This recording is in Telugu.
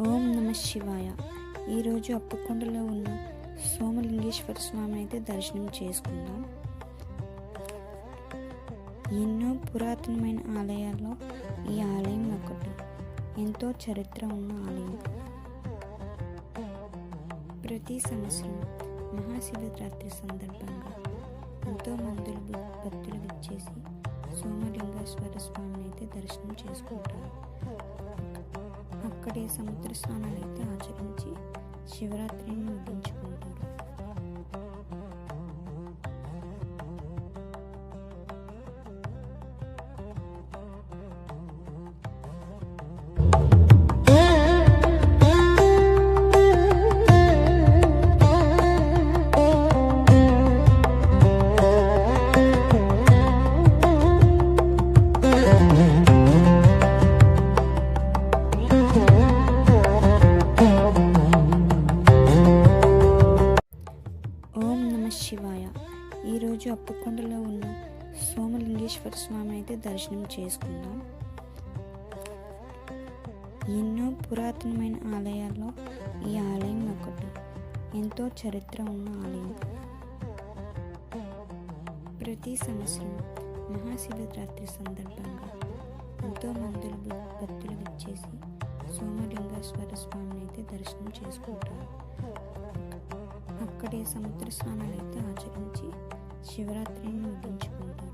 ఓం నమ శివాయ. ఈరోజు అప్పకొండలో ఉన్న సోమలింగేశ్వర స్వామి అయితే దర్శనం చేసుకుందాం. ఎన్నో పురాతనమైన ఆలయాల్లో ఈ ఆలయం ఒకటి. ఎంతో చరిత్ర ఉన్న ఆలయం. ప్రతి సంవత్సరం మహాశివరాత్రి సందర్భంగా ఎంతో మంది భక్తులు విచ్చేసి సోమలింగేశ్వర స్వామిని అయితే దర్శనం చేసుకుంటారు. అక్కడే సముద్ర స్నానాలు అయితే ఆచరించి శివరాత్రిని ముగించుకుంటారు. ఓం నమ శివాయ. ఈరోజు అప్పకొండలో ఉన్న సోమలింగేశ్వర స్వామి అయితే దర్శనం చేసుకుందాం. ఎన్నో పురాతనమైన ఆలయాల్లో ఈ ఆలయం ఒకటి. ఎంతో చరిత్ర ఉన్న ఆలయం. ప్రతి సంవత్సరం మహాశివరాత్రి సందర్భంగా ఎంతో మంది భక్తులు విచ్చేసి సోమలింగేశ్వర స్వామిని అయితే దర్శనం చేసుకుంటారు. అక్కడే సముద్ర స్నానాలు అయితే ఆచరించి శివరాత్రిని ముగించుకుంటారు.